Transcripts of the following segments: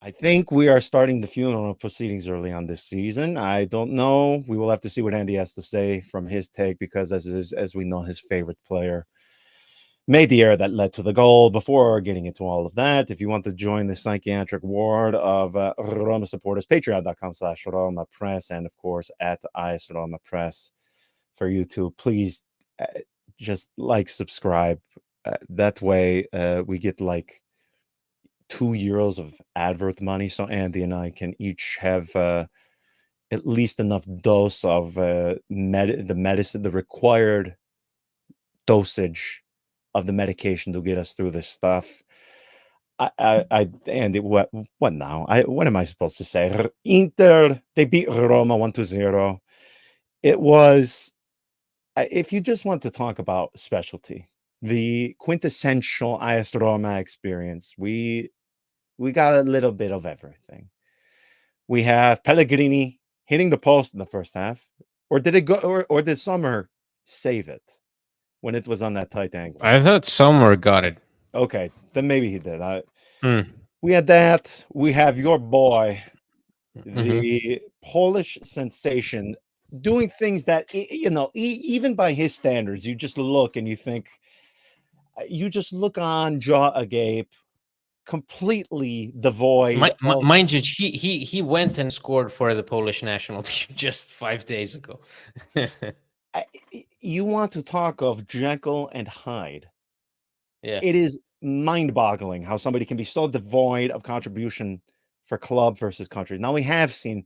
I think we are starting the funeral proceedings early on this season. I don't know. We will have to see what Andy has to say from his take because, as we know, his favorite player made the error that led to the goal. Before getting into all of that, if you want to join the psychiatric ward of Roma supporters, patreon.com/RomaPress, and of course at IS RomaPress for YouTube. Please just subscribe. That way we get like €2 of advert money, so Andy and I can each have at least enough dose of the medicine, the required dosage of the medication to get us through this stuff. Andy, what now? What am I supposed to say? Inter, they beat Roma 1-0. It was, if you just want to talk about specialty, the quintessential IS Roma experience, we got a little bit of everything. We have Pellegrini hitting the post in the first half, or did it go, or did Sommer save it when it was on that tight angle? I thought Sommer got it. Okay, then maybe he did. We had that. We have your boy, the Polish sensation, doing things that, even by his standards, you just look and you think, you just look on, jaw agape, completely devoid of... Mind you, he went and scored for the Polish national team just 5 days ago. You want to talk of Jekyll and Hyde. Yeah. It is mind-boggling how somebody can be so devoid of contribution for club versus country. Now, we have seen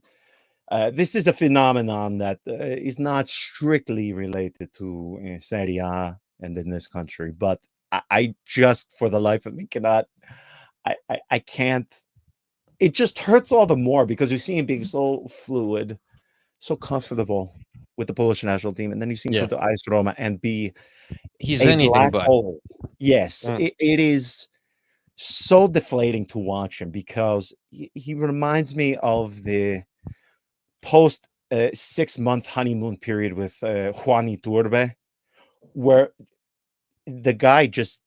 this is a phenomenon that is not strictly related to Serie A and in this country, but I just, for the life of me, cannot... I can't. It just hurts all the more because you see him being so fluid, so comfortable with the Polish national team, and then you see him go to AS Roma and be he's a anything black but. hole. Yes, it is so deflating to watch him because he reminds me of the post 6-month honeymoon period with Juan Iturbe, where the guy just,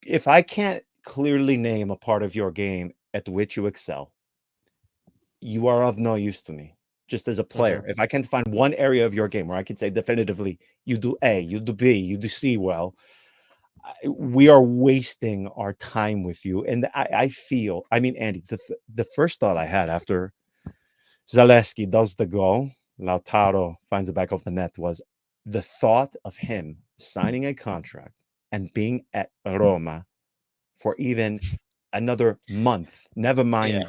if I can't clearly name a part of your game at which you excel, you are of no use to me just as a player. If I can find one area of your game where I can say definitively you do A, you do B, you do C well, we are wasting our time with you. And I feel, I mean, Andy, the first thought I had after Zaleski does the goal, Lautaro finds it back off the net, was the thought of him signing a contract and being at Roma for even another month, never mind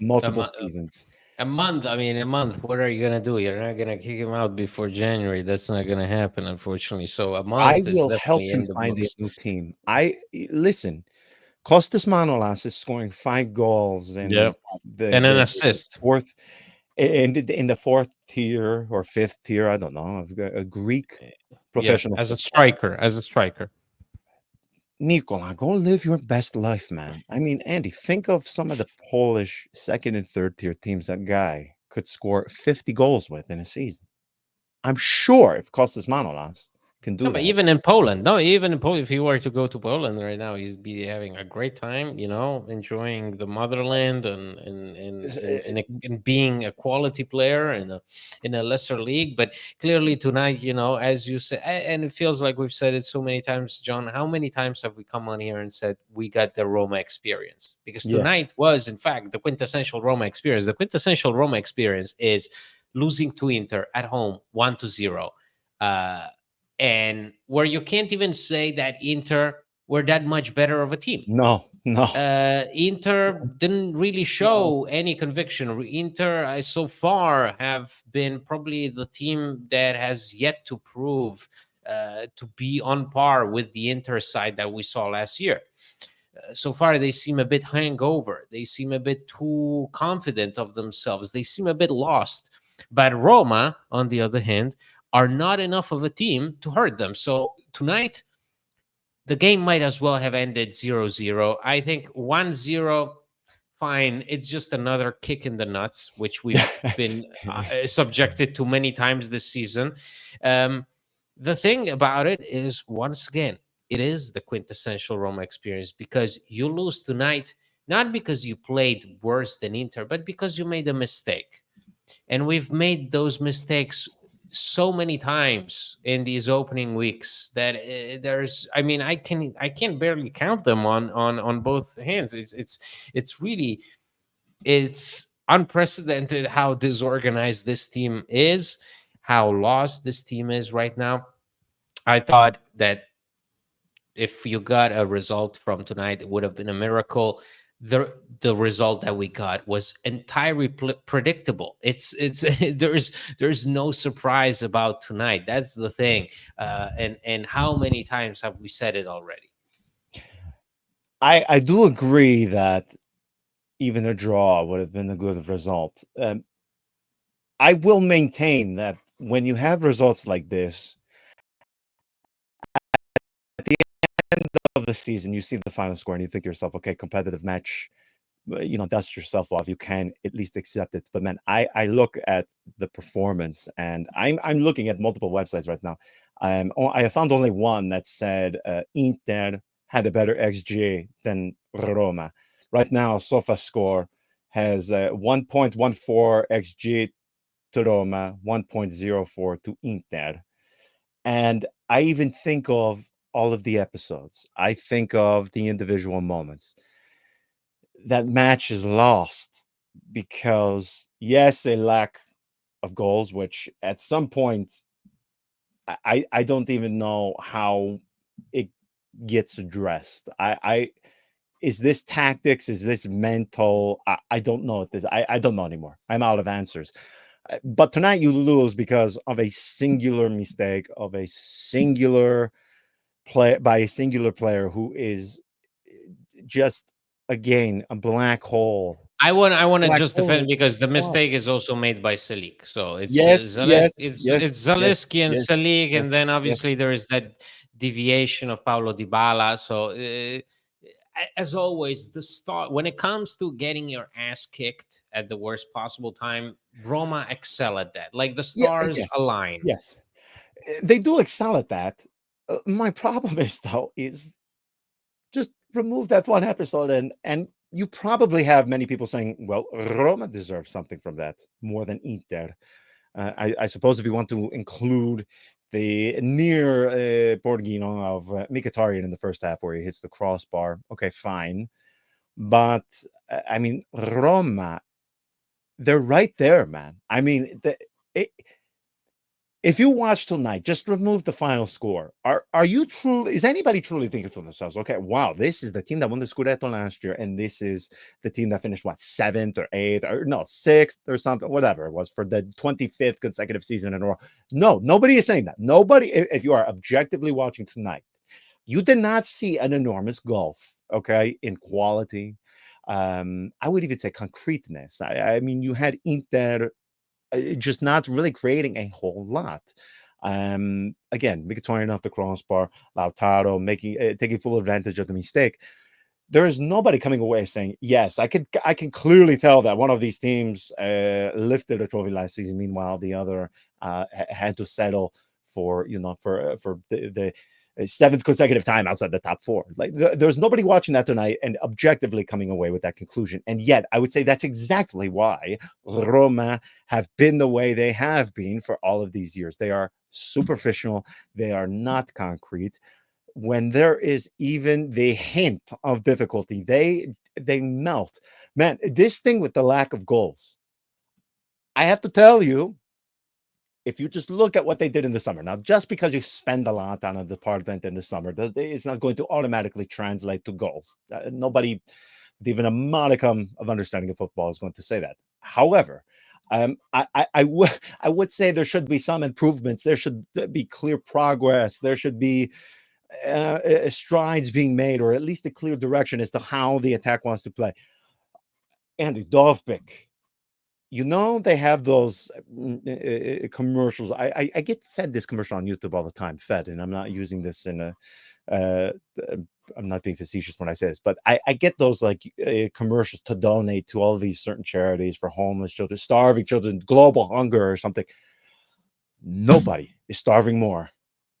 multiple seasons. A month. I mean, a month. What are you gonna do? You're not gonna kick him out before January. That's not gonna happen, unfortunately. So a I month is will help definitely him in the find a books. new team. Listen. Costas Manolas is scoring 5 goals in and an assist. Fourth, in the fourth tier or fifth tier. I don't know. A Greek professional as a striker. Nicola, go live your best life, man. I mean, Andy, think of some of the Polish second and third tier teams that guy could score 50 goals with in a season. I'm sure if Costas Manolas can do that. But even in Poland, if he were to go to Poland right now, he'd be having a great time, enjoying the motherland and being a quality player in a lesser league. But clearly tonight, as you said, and it feels like we've said it so many times, John, how many times have we come on here and said we got the Roma experience? Because tonight was, in fact, the quintessential Roma experience. The quintessential Roma experience is losing to Inter at home 1-0. And where you can't even say that Inter were that much better of a team. No. Inter didn't really show any conviction. Inter, so far, have been probably the team that has yet to prove to be on par with the Inter side that we saw last year. So far, they seem a bit hangover. They seem a bit too confident of themselves. They seem a bit lost. But Roma, on the other hand, are not enough of a team to hurt them. So tonight, the game might as well have ended 0-0. I think 1-0, fine. It's just another kick in the nuts, which we've been subjected to many times this season. The thing about it is, once again, it is the quintessential Roma experience because you lose tonight, not because you played worse than Inter, but because you made a mistake. And we've made those mistakes so many times in these opening weeks that there's, I mean, I can barely count them on both hands. It's really, it's unprecedented how disorganized this team is, how lost this team is right now. I thought that if you got a result from tonight, it would have been a miracle. The result that we got was entirely predictable. It's there's no surprise about tonight. That's the thing. And how many times have we said it already? I do agree that even a draw would have been a good result. I will maintain that when you have results like this, at the end of the season, you see the final score and you think to yourself, okay, competitive match, dust yourself off. You can at least accept it. But man, I look at the performance, and I'm looking at multiple websites right now. I found only one that said Inter had a better XG than Roma. Right now, SofaScore has 1.14 XG to Roma, 1.04 to Inter. And I even think of all of the episodes. I think of the individual moments. That match is lost because, yes, a lack of goals, which at some point I don't even know how it gets addressed. I is this tactics? Is this mental? I don't know at this. I don't know anymore. I'm out of answers. But tonight you lose because of a singular mistake of a singular play by a singular player who is just again a black hole. I want to Black just defend hole. it because the Wow. mistake is also made by Salik. So it's Yes, yes, yes, It's yes, Zaleski and yes, Salik, yes, and then yes. obviously there is that deviation of Paulo Dybala. So as always, the start when it comes to getting your ass kicked at the worst possible time, Roma excel at that. Like the Yeah, stars yes, align. yes. They do excel at that. My problem is though is just remove that one episode and you probably have many people saying, well, Roma deserves something from that more than Inter. I suppose if you want to include the near Borghino of Mkhitaryan in the first half where he hits the crossbar, okay, fine. But I mean, Roma, they're right there, man. I mean, it, if you watch tonight, just remove the final score. Are you truly? Is anybody truly thinking to themselves, okay, wow, this is the team that won the Scudetto last year, and this is the team that finished what, seventh or eighth or no, sixth or something, whatever it was for the 25th consecutive season in a row? No, nobody is saying that. Nobody. If you are objectively watching tonight, you did not see an enormous gulf, okay, in quality. I would even say concreteness. I mean, you had Inter just not really creating a whole lot. Again, Mkhitaryan off the crossbar, Lautaro making taking full advantage of the mistake. There is nobody coming away saying, "Yes, I can clearly tell that one of these teams lifted a trophy last season. Meanwhile, the other had to settle for for the seventh consecutive time outside the top four. Like there's nobody watching that tonight and objectively coming away with that conclusion. And yet, I would say that's exactly why Roma have been the way they have been for all of these years. They are superficial. They are not concrete. When there is even the hint of difficulty, they melt. Man, this thing with the lack of goals, I have to tell you, if you just look at what they did in the summer, now just because you spend a lot on a department in the summer, it's not going to automatically translate to goals. Nobody with even a modicum of understanding of football is going to say that. However, I would say there should be some improvements. There should be clear progress. There should be strides being made, or at least a clear direction as to how the attack wants to play. Andy Dovbik, they have those commercials. I get fed this commercial on YouTube all the time, fed, and I'm not using this in a. Uh, I'm not being facetious when I say this, but I get those like commercials to donate to all these certain charities for homeless children, starving children, global hunger, or something. Nobody is starving more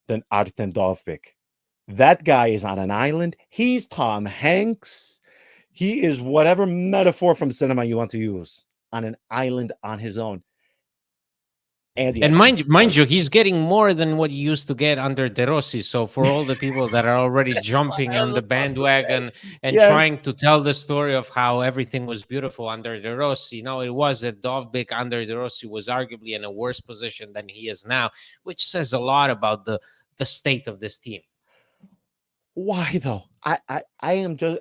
than Artem Dovbik. That guy is on an island. He's Tom Hanks. He is whatever metaphor from cinema you want to use on an island on his own. Andy, I And can't tell mind you. you, he's getting more than what you used to get under De Rossi. So for all the people that are already jumping I on was the about to say. bandwagon and Yes. trying to tell the story of how everything was beautiful under De Rossi, no, it was that Dovbyk under De Rossi was arguably in a worse position than he is now, which says a lot about the state of this team. Why though? I am just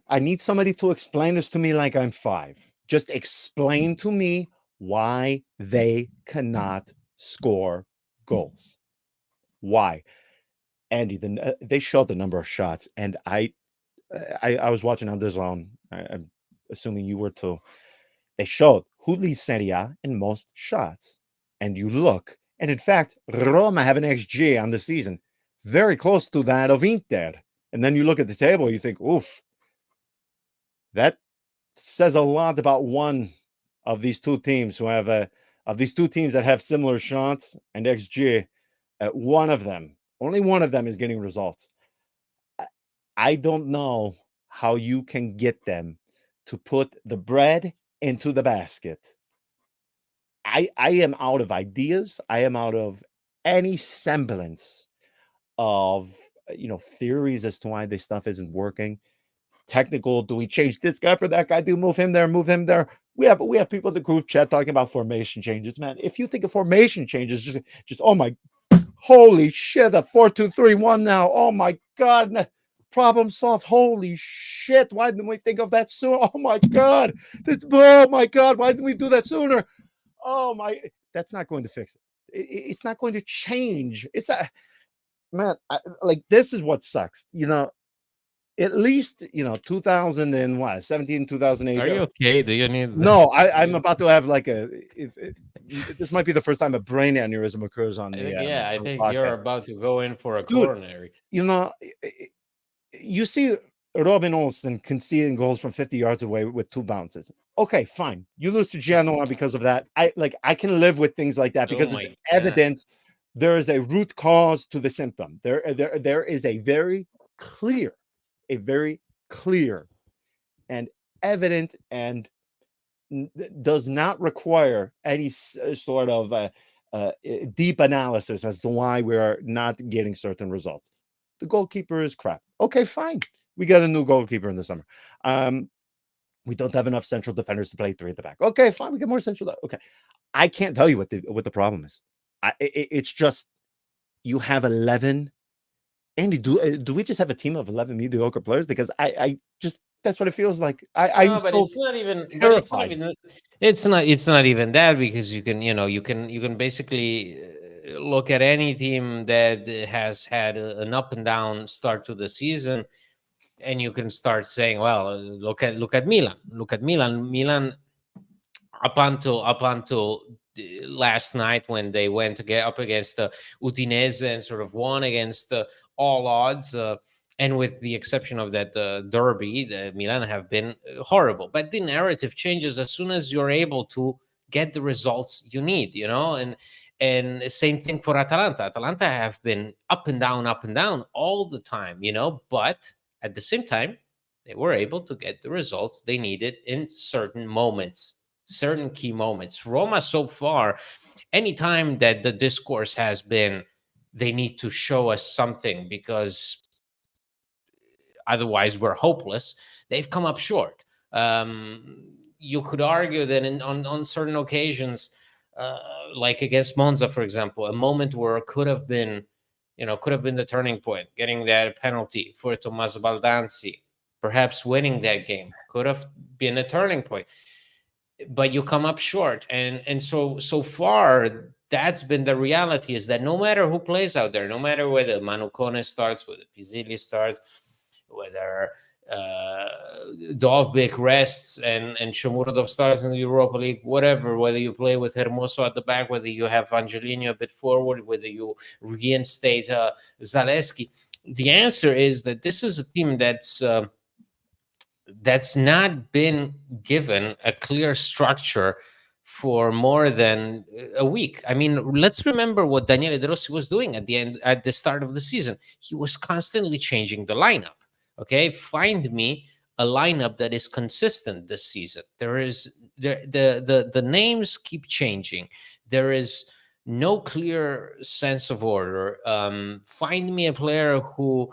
I need somebody to explain this to me like I'm 5. Just explain to me why they cannot score goals. Why? Andy, they showed the number of shots, and I was watching on the zone. I'm assuming you were too. They showed who leads Serie A in most shots, and you look, and in fact, Roma have an XG on the season very close to that of Inter. And then you look at the table, you think, oof, that says a lot about one of these two teams who have of these two teams that have similar shots and XG. One of them, only one of them, is getting results. I don't know how you can get them to put the bread into the basket. I am out of ideas. I am out of any semblance of theories as to why this stuff isn't working. Technical, do we change this guy for that guy? Do move him there, move him there? We have people in the group chat talking about formation changes, man. If you think of formation changes, just oh my holy shit, a 4-2-3-1 now. Oh my god, problem solved. Holy shit, why didn't we think of that sooner? Oh my god, oh my god, why didn't we do that sooner? Oh my, that's not going to fix it. It's not going to change. It's a man, like this is what sucks. At least 2000 and what 17, 2008. Are you okay? Do you need No, I'm about to have like this might be the first time a brain aneurysm occurs on I the think, yeah, I on the think you're podcast. about to go in for a Dude, coronary. you know, you see Robin Olsen conceding goals from 50 yards away with 2 bounces. Okay, fine. You lose to Genoa because of that. I can live with things like that Oh because it's my god. evident there is a root cause to the symptom. There is a very clear and evident and does not require any sort of deep analysis as to why we are not getting certain results. The goalkeeper is crap. Okay, fine. We got a new goalkeeper in the summer. We don't have enough central defenders to play 3 at the back. Okay, fine. We get more central. Okay, I can't tell you what the problem is. It's just you have 11. Andy, do we just have a team of 11 mediocre players? Because I just that's what it feels like. I'm No, but so it's not even. But it's not terrified. even. It's not. It's not even that because you can basically look at any team that has had an up and down start to the season, and you can start saying, well, look at Milan. Look at Milan. Milan up until last night when they went to get up against the Udinese and sort of won against all odds. And with the exception of that derby, the Milan have been horrible. But the narrative changes as soon as you're able to get the results you need, and same thing for Atalanta. Atalanta have been up and down all the time, but at the same time, they were able to get the results they needed in certain moments, certain key moments. Roma so far, anytime that the discourse has been they need to show us something because otherwise we're hopeless, they've come up short. You could argue that on certain occasions, like against Monza, for example, a moment where it could have been the turning point, getting that penalty for Tommaso Baldanzi, perhaps winning that game could have been a turning point, but you come up short. And so far that's been the reality, is that no matter who plays out there, no matter whether Manu Kone starts, whether Pizzilli starts, whether uh Dovbyk rests and Shomurodov starts in the Europa League, whatever, whether you play with Hermoso at the back, whether you have Angelino a bit forward, whether you reinstate Zaleski, the answer is that this is a team that's not been given a clear structure for more than a week. I mean, let's remember what Daniele De Rossi was doing at the start of the season. He was constantly changing the lineup. Okay, find me a lineup that is consistent this season. The names keep changing. There is no clear sense of order. Find me a player who,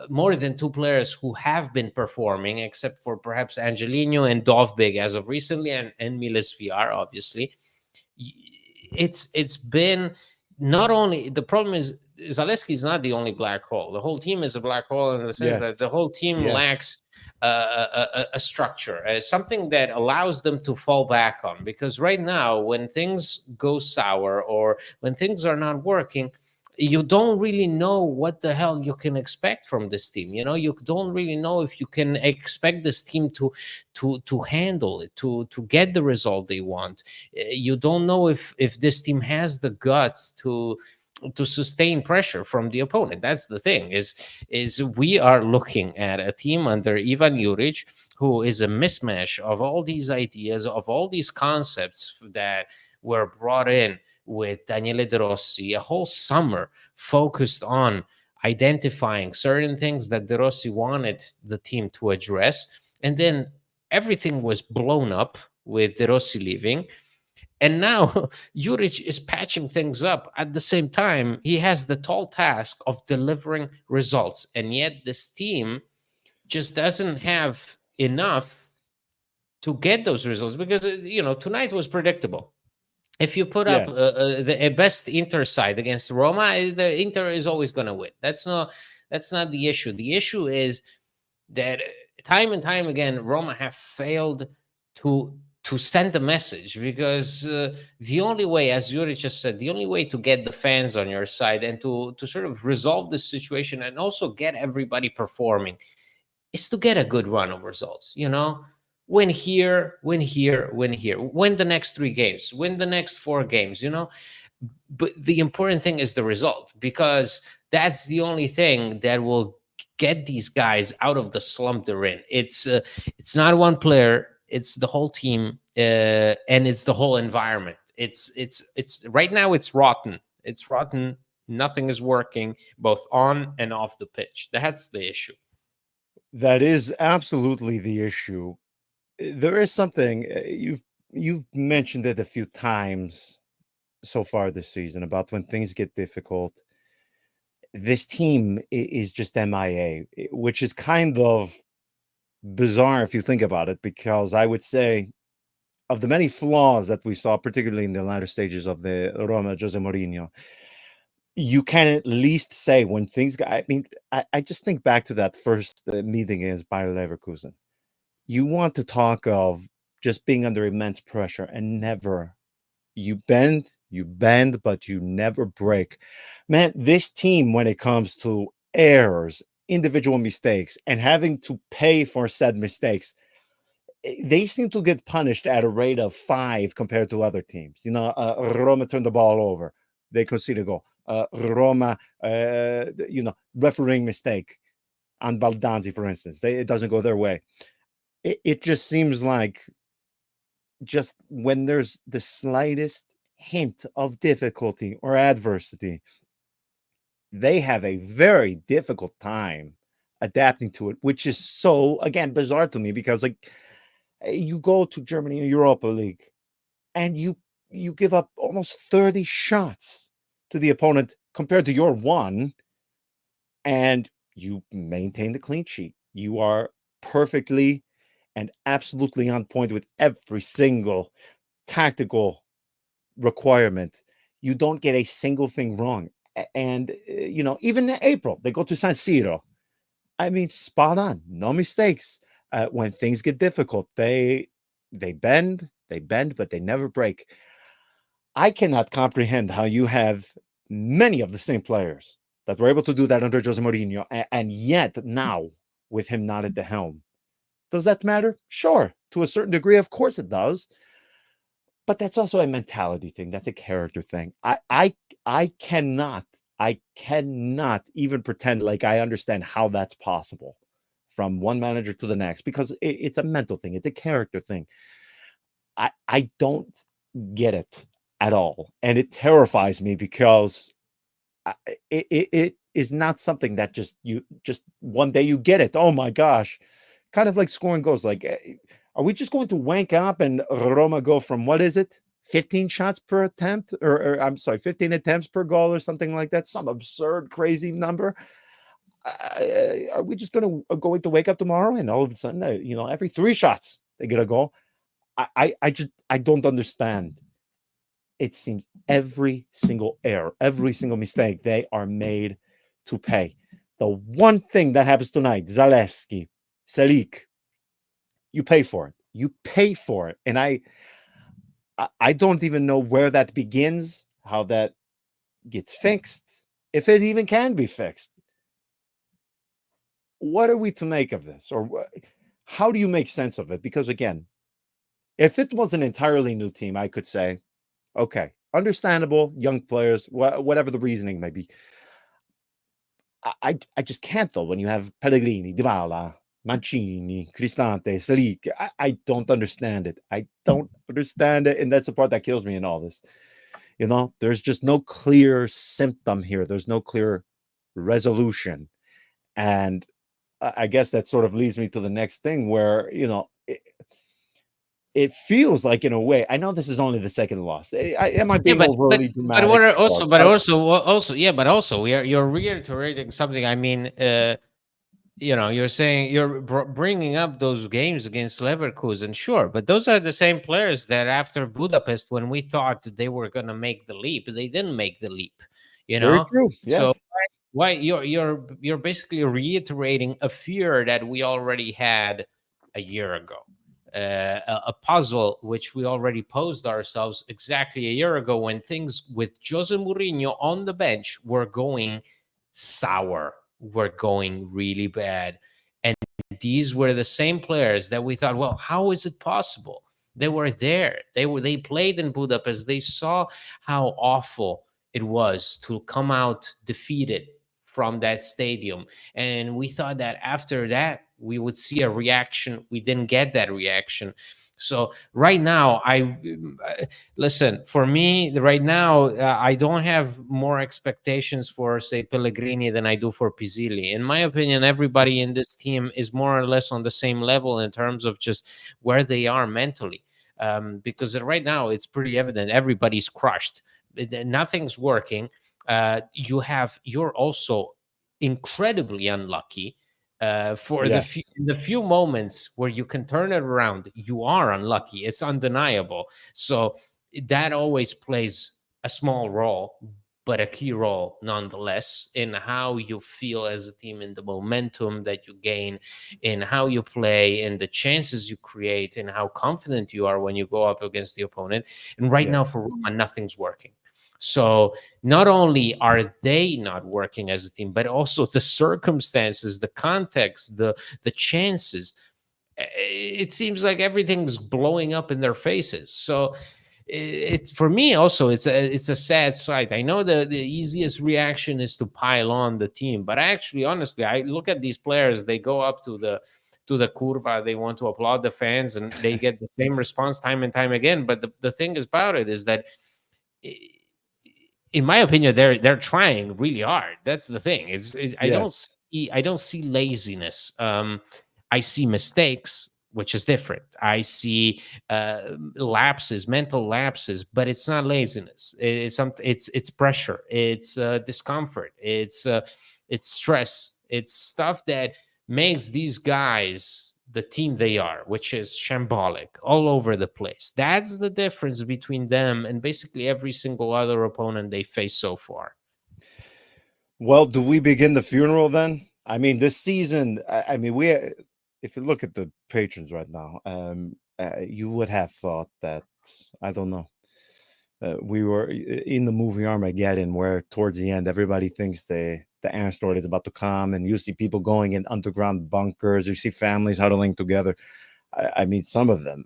more than two players who have been performing, except for perhaps Angelino and Dovbig as of recently, and Miles VR, obviously. It's been, not only the problem is Zaleski is not the only black hole. The whole team is a black hole in the sense that Yes. the whole team Yes. lacks a structure, something that allows them to fall back on. Because right now, when things go sour or when things are not working, you don't really know what the hell you can expect from this team. You don't really know if you can expect this team to handle it, to get the result they want. You don't know if this team has the guts to sustain pressure from the opponent. That's the thing, is we are looking at a team under Ivan Juric, who is a mismatch of all these ideas, of all these concepts that were brought in with Daniele De Rossi, a whole summer focused on identifying certain things that De Rossi wanted the team to address. And then everything was blown up with De Rossi leaving. And now Juric is patching things up. At the same time, he has the tall task of delivering results. And yet this team just doesn't have enough to get those results, because, tonight was predictable. If you put up Yes. the best Inter side against Roma, the Inter is always going to win. That's not the issue. The issue is that time and time again, Roma have failed to send a message, because the only way, as Yuri just said, the only way to get the fans on your side and to sort of resolve this situation and also get everybody performing is to get a good run of results. Win here, win here, win here, win the next 3 games, win the next 4 games. But the important thing is the result, because that's the only thing that will get these guys out of the slump they're in. It's not one player, it's the whole team, and it's the whole environment. It's right now it's rotten. It's rotten. Nothing is working both on and off the pitch. That's the issue. That is absolutely the issue. There is something you've mentioned it a few times so far this season about when things get difficult. This team is just MIA, which is kind of bizarre if you think about it, because I would say of the many flaws that we saw, particularly in the latter stages of the Roma Jose Mourinho, you can at least say when things got, I mean, I just think back to that first meeting against Bayer Leverkusen. You want to talk of just being under immense pressure and never, you bend, but you never break. Man, this team, when it comes to errors, individual mistakes, and having to pay for said mistakes, they seem to get punished at a rate of 5 compared to other teams. Roma turned the ball over. They conceded a goal. Roma, refereeing mistake on Baldanzi, for instance. It doesn't go their way. It just seems like just when there's the slightest hint of difficulty or adversity, they have a very difficult time adapting to it, which is so, again, bizarre to me, because like you go to Germany in Europa League and you give up almost 30 shots to the opponent compared to your one, and you maintain the clean sheet. You are perfectly and absolutely on point with every single tactical requirement. You don't get a single thing wrong. And, even in April, they go to San Siro. I mean, spot on, no mistakes. When things get difficult, they bend, but they never break. I cannot comprehend how you have many of the same players that were able to do that under Jose Mourinho, and yet now, with him not at the helm, does that matter? Sure, to a certain degree, of course it does. But that's also a mentality thing. That's a character thing. I cannot even pretend like I understand how that's possible from one manager to the next, because it's a mental thing. It's a character thing. I don't get it at all, and it terrifies me, because it is not something that just one day you get it. Oh my gosh, kind of like scoring goals. Like, are we just going to wank up and Roma go from, what is it, 15 shots per attempt, or I'm sorry, 15 attempts per goal or something like that? Some absurd, crazy number. Are we just going to wake up tomorrow and all of a sudden, every 3 shots they get a goal? I don't understand. It seems every single error, every single mistake, they are made to pay. The one thing that happens tonight, Zalewski, Salik, you pay for it. You pay for it. And I don't even know where that begins, how that gets fixed, if it even can be fixed. What are we to make of this? Or how do you make sense of it? Because again, if it was an entirely new team, I could say, okay, understandable, young players, whatever the reasoning may be. I just can't, though, when you have Pellegrini, Dybala, Mancini, Cristante, Salik. I don't understand it. I don't understand it. And that's the part that kills me in all this. There's just no clear symptom here. There's no clear resolution. And I guess that sort of leads me to the next thing where, it feels like, in a way, I know this is only the second loss. Am I Yeah, being overly but dramatic? what are Sure. also, but also, yeah, but also you're reiterating something. I mean, you're saying you're bringing up those games against Leverkusen, sure, but those are the same players that after Budapest, when we thought that they were going to make the leap, they didn't make the leap. You Very know, true. so Yes. why you're basically reiterating a fear that we already had a year ago, a puzzle which we already posed ourselves exactly a year ago when things with Jose Mourinho on the bench were going sour, were going really bad. And these were the same players that we thought, well, how is it possible? They were there. They played in Budapest. They saw how awful it was to come out defeated from that stadium. And we thought that after that we would see a reaction. We didn't get that reaction. So right now, listen, for me right now, I don't have more expectations for, say, Pellegrini than I do for Pizzilli. In my opinion, everybody in this team is more or less on the same level in terms of just where they are mentally. Because right now it's pretty evident everybody's crushed. Nothing's working. You're also incredibly unlucky. For Yes. the few moments where you can turn it around, you are unlucky. It's undeniable. So that always plays a small role, but a key role nonetheless, in how you feel as a team, in the momentum that you gain, in how you play, in the chances you create, and how confident you are when you go up against the opponent. And right now Yes. for Roma, nothing's working. So not only are they not working as a team, but also the circumstances, the context, the chances. It seems like everything's blowing up in their faces. So it's, for me also, it's a sad sight. I know the easiest reaction is to pile on the team, but actually, honestly, I look at these players. They go up to the curva, they want to applaud the fans, and they get the same response time and time again. But the thing about it is that, in my opinion, they're trying really hard. That's the thing. Yes. I don't see laziness. I see mistakes, which is different. I see lapses, mental lapses, but it's not laziness. It's pressure. It's discomfort. It's stress. It's stuff that makes these guys the team they are, which is shambolic, all over the place. That's the difference between them and basically every single other opponent they face so far. Well, do we begin the funeral then? I mean, this season, I mean, if you look at the patrons right now, you would have thought that, I don't know, we were in the movie Armageddon, where towards the end, everybody thinks the asteroid is about to come, and you see people going in underground bunkers, you see families huddling together. I mean, some of them,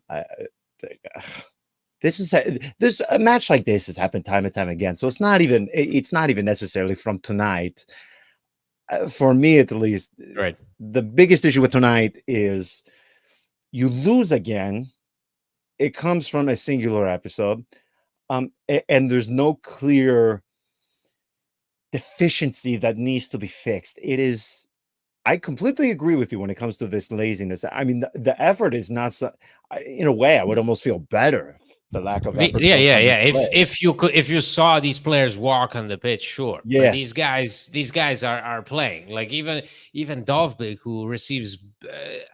this a match like this has happened time and time again. So it's not even necessarily from tonight. For me, at least, Right. the biggest issue with tonight is you lose again. It comes from a singular episode, and there's no clear deficiency that needs to be fixed. It is I completely agree with you when it comes to this laziness. I mean, the effort is not so. In a way, I would almost feel better if the lack of effort Yeah, showed yeah, some in yeah. play. If you saw these players walk on the pitch, sure. But Yes, these guys are playing. Like even Dovbik, who receives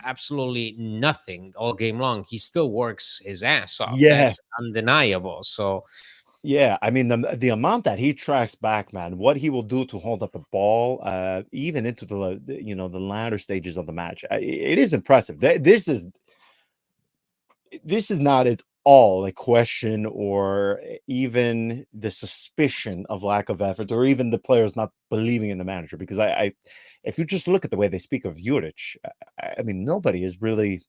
absolutely nothing all game long, he still works his ass off. yes, That's undeniable. So yeah. I mean, the amount that he tracks back, man, what he will do to hold up the ball, even into the latter stages of the match, it is impressive. This is not at all a question or even the suspicion of lack of effort or even the players not believing in the manager because if you just look at the way they speak of Juric, I mean nobody is really,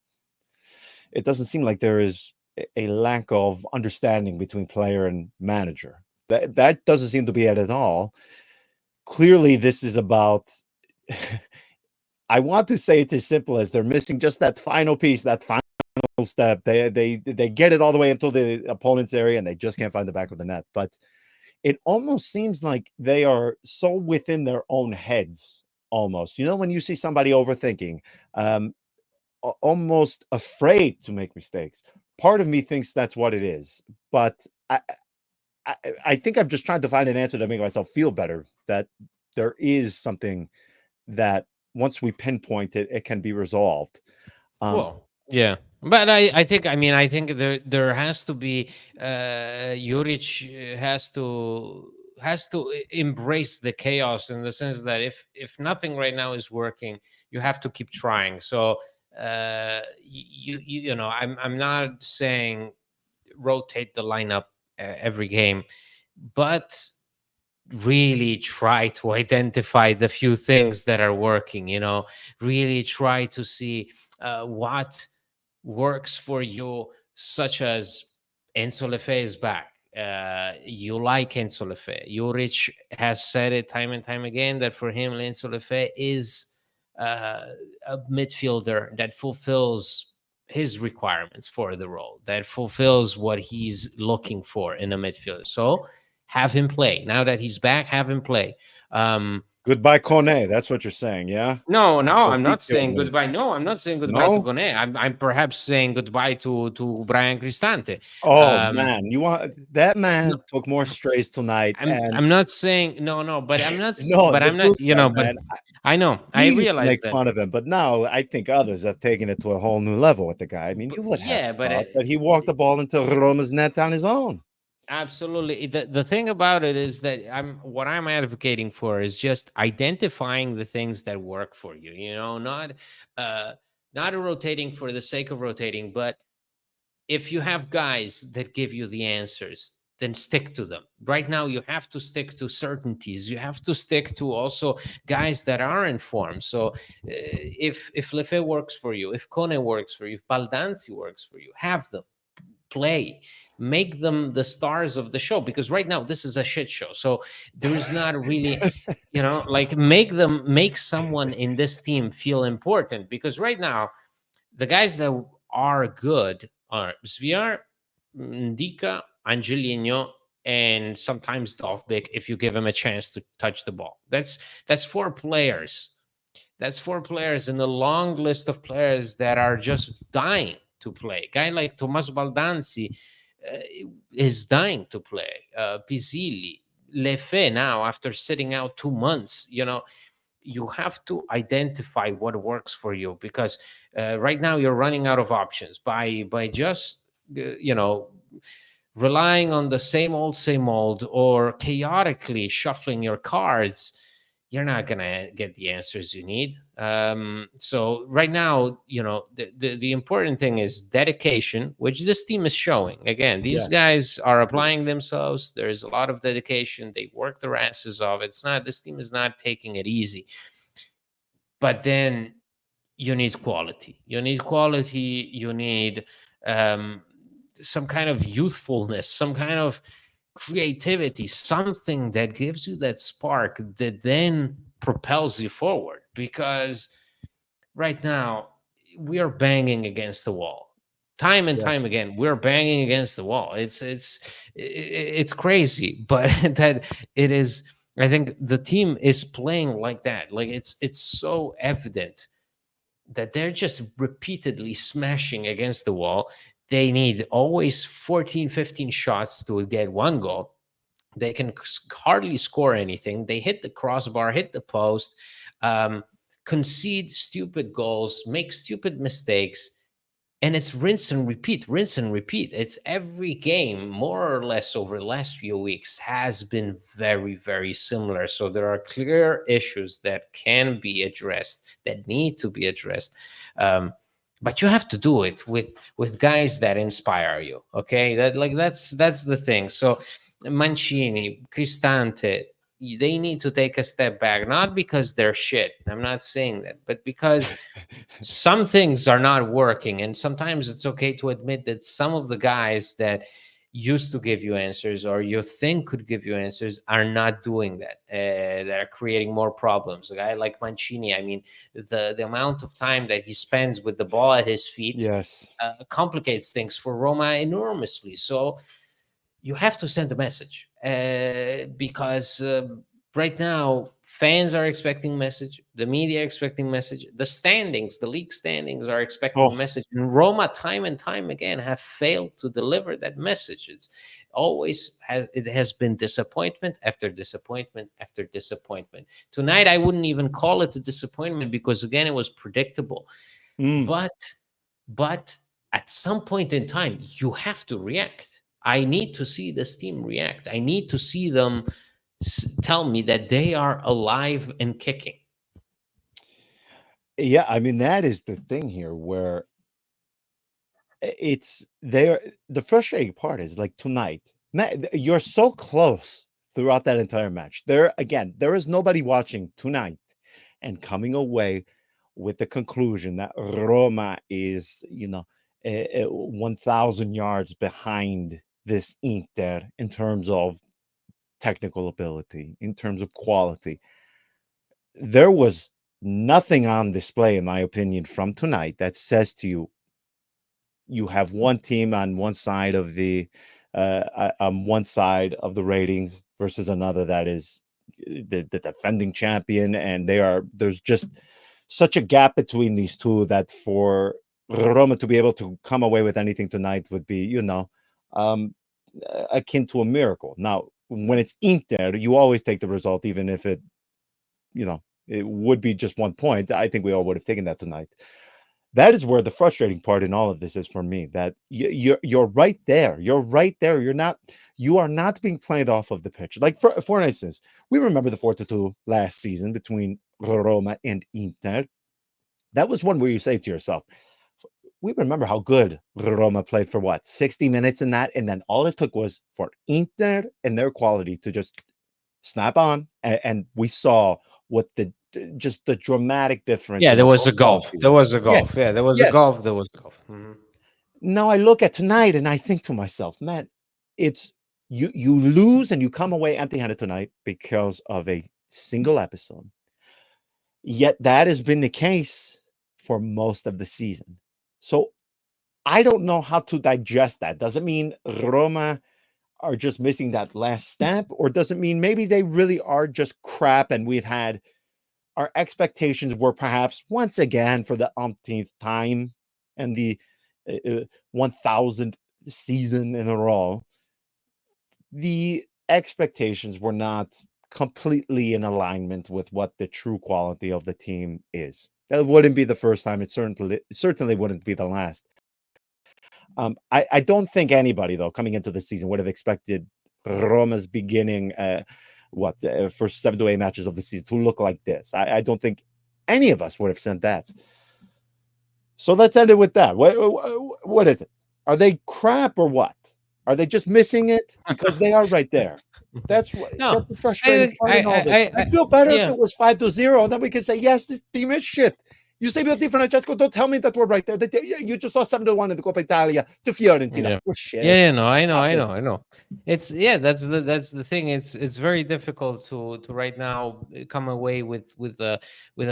it doesn't seem like there is a lack of understanding between player and manager. That doesn't seem to be it at all. Clearly this is about I want to say it's as simple as they're missing just that final piece, that final step. They get it all the way until the opponent's area and they just can't find the back of the net. But it almost seems like they are so within their own heads. Almost, when you see somebody overthinking, um, almost afraid to make mistakes. Part of me thinks that's what it is, but I, I think I'm just trying to find an answer to make myself feel better. That there is something that once we pinpoint it, it can be resolved. Um, well, yeah. But I think there has to be Juric has to embrace the chaos in the sense that if nothing right now is working, you have to keep trying. So I'm not saying rotate the lineup every game, but really try to identify the few things that are working, really try to see what works for you, such as Enzo Lefe is back. You like Enzo Lefe. Juric has said it time and time again that for him, Enzo Lefe is uh, a midfielder that fulfills his requirements for the role, that fulfills what he's looking for in a midfielder. So have him play. Now that he's back, have him play. Um, Goodbye, Kone. That's what you're saying, yeah? no, Because I'm he not killed saying me. goodbye. No, I'm not saying goodbye to No? Gone. I'm perhaps saying goodbye to Brian Cristante. Oh Um, man, you want that no, man took more strays tonight, and I'm not saying no, but I'm not. no, But the I'm not. truth, that But man. I know. I We used to realize make that. fun of him, but now I think others have taken it to a whole new level with the guy. I mean, you would have Yeah, but thought that he walked the ball into Roma's net on his own. absolutely. The thing about it is that what I'm advocating for is just identifying the things that work for you. Uh, not rotating for the sake of rotating, but if you have guys that give you the answers, then stick to them. Right now, you have to stick to certainties. You have to stick to also guys that are informed. So, if Lefe works for you, if Kone works for you, if Baldanzi works for you, have them play. Make them the stars of the show, because right now this is a shit show. So there is not really, like make someone in this team feel important, because right now the guys that are good are Sviar, Ndika, Angelino, and sometimes Dovbik if you give him a chance to touch the ball. That's four players. That's four players in a long list of players that are just dying to play. A guy like Tomas Baldanzi uh, is dying to play. Pisilli, Lefe now after sitting out 2 months, you have to identify what works for you, because right now you're running out of options by just relying on the same old or chaotically shuffling your cards. You're not gonna get the answers you need. So right now, the important thing is dedication, which this team is showing. Again, these Yes, guys are applying themselves. There is a lot of dedication. They work their asses off. This team is not taking it easy. But then you need quality. You need quality. You need um, some kind of youthfulness, some kind of creativity, something that gives you that spark that then propels you forward. Because right now we are banging against the wall, time and time yes, again. We're banging against the wall. It's crazy, but that it is I think the team is playing like that. Like it's so evident that they're just repeatedly smashing against the wall. They need always 14, 15 shots to get one goal. They can hardly score anything. They hit the crossbar, hit the post, um, concede stupid goals, make stupid mistakes, and it's rinse and repeat, rinse and repeat. It's every game more or less over the last few weeks has been very, very similar. So there are clear issues that can be addressed, that need to be addressed. But you have to do it with guys that inspire you. Okay, that's the thing. So Mancini, Cristante, they need to take a step back, not because they're shit. I'm not saying that, but because some things are not working, and sometimes it's okay to admit that some of the guys that used to give you answers or you think could give you answers are not doing that, that are creating more problems. A guy like Mancini, I mean, the amount of time that he spends with the ball at his feet Yes. complicates things for Roma enormously. So you have to send a message, because right now fans are expecting message, the media are expecting message, the standings, the league standings are expecting Oh, message, and Roma time and time again have failed to deliver that message. It has been disappointment after disappointment after disappointment. Tonight I wouldn't even call it a disappointment, because again it was predictable. mm. But but at some point in time you have to react. I need to see this team react. I need to see them tell me that they are alive and kicking. Yeah, I mean, that is the thing here where it's there. The frustrating part is like tonight, you're so close throughout that entire match. There again, there is nobody watching tonight and coming away with the conclusion that Roma is, 1,000 yards behind this Inter in terms of technical ability, in terms of quality. There was nothing on display, in my opinion, from tonight that says to you, you have one team on one side of the ratings versus another that is the defending champion, and there's just such a gap between these two that for Roma to be able to come away with anything tonight would be, um, akin to a miracle. Now, when it's Inter, you always take the result, even if it would be just 1 point. I think we all would have taken that tonight. That is where the frustrating part in all of this is for me. That you're right there. You're right there. You are not being played off of the pitch. Like for instance, we remember the 4-2 last season between Roma and Inter. That was one where you say to yourself, we remember how good Roma played for 60 minutes in that, and then all it took was for Inter and their quality to just snap on, and we saw what the dramatic difference Yeah, in there was a overall golf. quality There was. was a Yeah, golf. Yeah, there was a yes. golf. There was a golf. Mhm. Now I look at tonight and I think to myself, man, it's you lose and you come away empty-handed tonight because of a single episode. Yet that has been the case for most of the season. So I don't know how to digest that. Does it mean Roma are just missing that last step, or does it mean maybe they really are just crap and we've had our expectations were perhaps once again for the umpteenth time and the 1000th season in a row, the expectations were not completely in alignment with what the true quality of the team is. That wouldn't be the first time. It certainly wouldn't be the last. I don't think anybody, though, coming into the season would have expected Roma's beginning, first 7 to 8 matches of the season to look like this. I don't think any of us would have said that. So let's end it with that. What is it? Are they crap or what? Are they just missing it? Because they are right there. That's No, the I frustrating think part in all this. I I'd feel better if yeah. it was 5-0, and then we could say, yes, this team is shit. You say Di Francesco, don't tell me that we're right there. You just saw 7-1 in the Coppa Italia to Fiorentina. Yeah. We're shit. Yeah, no, I know, Stop I it. know, I know. It's yeah, that's the thing. It's very difficult to right now come away with a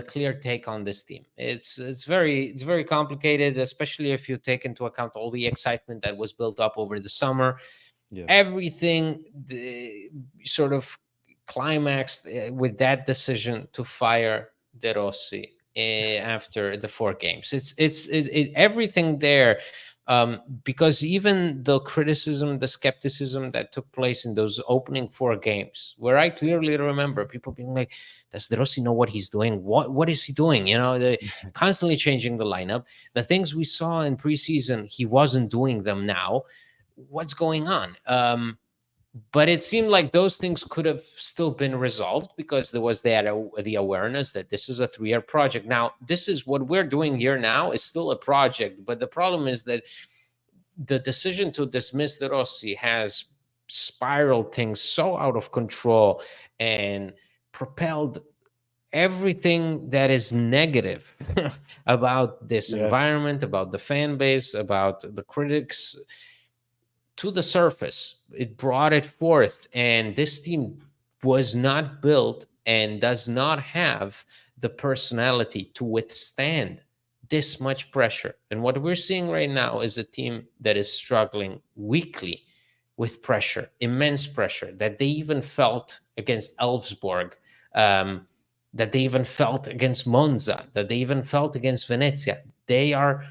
clear take on this team. It's very complicated, especially if you take into account all the excitement that was built up over the summer. Yes. Everything sort of climaxed with that decision to fire De Rossi after the 4 games. Everything there, because even the criticism, the skepticism that took place in those opening 4 games, where I clearly remember people being like, "Does De Rossi know what he's doing? What is he doing?" They constantly changing the lineup. The things we saw in preseason, he wasn't doing them now. What's going on? But it seemed like those things could have still been resolved because there was the awareness that this is a 3-year project. Now, this is what we're doing here now is still a project, but the problem is that the decision to dismiss De Rossi has spiraled things so out of control and propelled everything that is negative about this Yes. environment, about the fan base, about the critics, to the surface. It brought it forth, and this team was not built and does not have the personality to withstand this much pressure. And what we're seeing right now is a team that is struggling weekly with pressure, immense pressure that they even felt against Elfsborg, that they even felt against Monza, that they even felt against Venezia. They are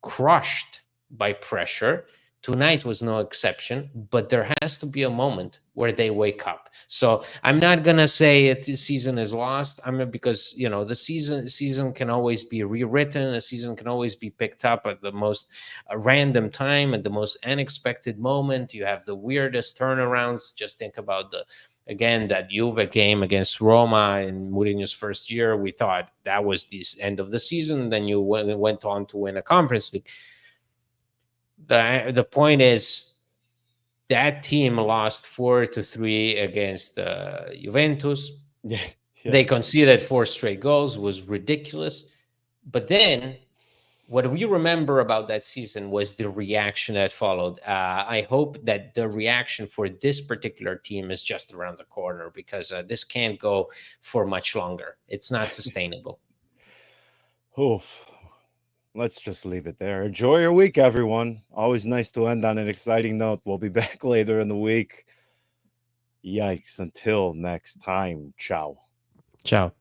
crushed by pressure. Tonight was no exception, but there has to be a moment where they wake up. So I'm not gonna say the season is lost. Because the season can always be rewritten. A season can always be picked up at the most random time, at the most unexpected moment. You have the weirdest turnarounds. Just think about that Juve game against Roma in Mourinho's first year. We thought that was the end of the season. Then you went on to win a Conference League. The point is that team lost 4-3 against Juventus. Yeah. They Yes. conceded 4 straight goals, was ridiculous. But then what we remember about that season was the reaction that followed. I hope that the reaction for this particular team is just around the corner, because this can't go for much longer. It's not sustainable. Oof. Let's just leave it there. Enjoy your week, everyone. Always nice to end on an exciting note. We'll be back later in the week. Yikes. Until next time. Ciao. Ciao.